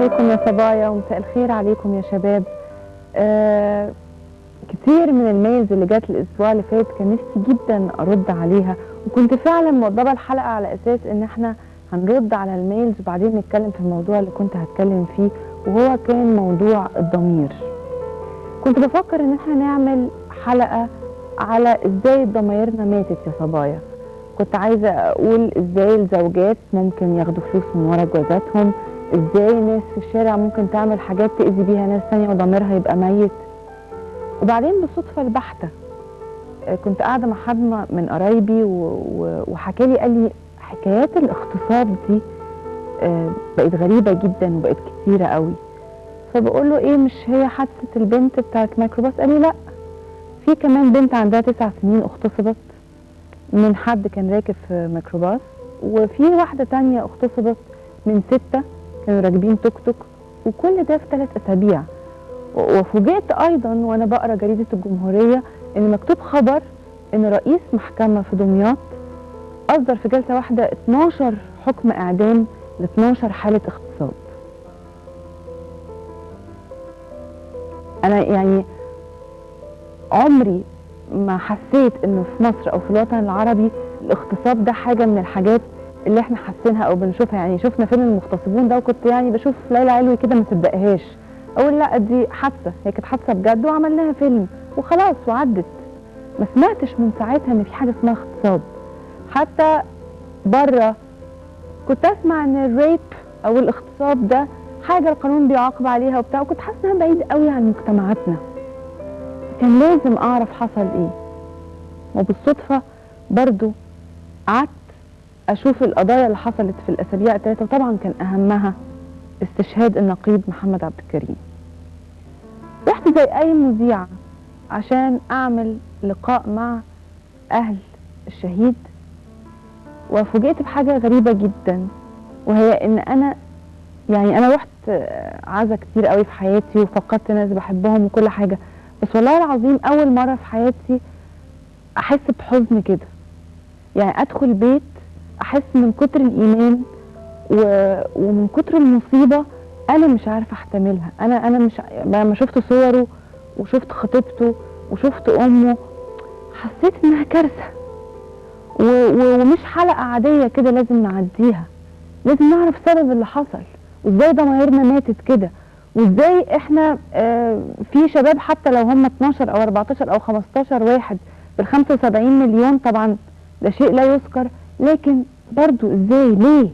عليكم يا صبايا ومساء الخير عليكم يا شباب. كتير من الميلز اللي جات الاسبوع اللي فات كان نفسي جدا ارد عليها، وكنت فعلا موضبه الحلقه على اساس ان احنا هنرد على الميلز وبعدين نتكلم في الموضوع اللي كنت هتكلم فيه، وهو كان موضوع الضمير. كنت بفكر ان احنا نعمل حلقه على ازاي ضمايرنا ماتت يا صبايا. كنت عايزه اقول ازاي الزوجات ممكن ياخدوا فلوس من ورا جوازاتهم، ازاي ناس في الشارع ممكن تعمل حاجات تأذي بيها ناس تانية وضميرها يبقى ميت. وبعدين بالصدفة البحتة كنت قاعدة مع حد من قرايبي وحكى لي، قال لي حكايات الاغتصاب دي بقت غريبة جدا وبقت كتيرة قوي. فبقول له ايه، مش هي حادثة البنت بتاعت ميكروباص؟ قال لي لا، في كمان بنت عندها 9 سنين اغتصبت من حد كان راكب في ميكروباص، وفي واحدة تانية اغتصبت من 6 كانوا راكبين توك توك، وكل ده في 3 أسابيع. وفوجئت ايضا وانا بقرا جريدة الجمهورية ان مكتوب خبر ان رئيس محكمة في دمياط اصدر في جلسة واحدة 12 حكم اعدام ل 12 حالة اغتصاب. انا يعني عمري ما حسيت انه في مصر او في الوطن العربي الاغتصاب ده حاجة من الحاجات اللي احنا حاسينها او بنشوفها. يعني شفنا فيلم المغتصبون ده وكنت يعني بشوف ليلى علوي كده ما صدقهاش، اقول لا دي حادثه، هي كانت حادثه بجد وعملناها فيلم وخلاص وعدت. ما سمعتش من ساعتها ان في حاجه اسمها اغتصاب. حتى بره كنت اسمع ان الريب او الاغتصاب ده حاجه القانون بيعاقب عليها وبتاع، وكنت حاسه انها بعيد قوي عن مجتمعاتنا. كان لازم اعرف حصل ايه. وبالصدفه برضو قعدت اشوف القضايا اللي حصلت في الاسابيع ال3، وطبعا كان اهمها استشهاد النقيب محمد عبد الكريم. رحت زي اي مذيعة عشان اعمل لقاء مع اهل الشهيد، وفوجئت بحاجة غريبة جدا، وهي ان انا رحت عزا كتير قوي في حياتي وفقدت ناس بحبهم وكل حاجة، بس والله العظيم اول مرة في حياتي احس بحزن كده. يعني ادخل بيت احس من كتر الايمان ومن كتر المصيبة انا مش عارفة احتملها. انا مش لما شفت صوره وشفت خطيبته وشفت امه حسيت انها كارثة ومش حلقة عادية كده لازم نعديها. لازم نعرف سبب اللي حصل، وازاي ضمايرنا ماتت كده، وازاي احنا في شباب حتى لو هم 12 او 14 او 15 واحد بال75 مليون، طبعا ده شيء لا يذكر، لكن برضو ازاي ليه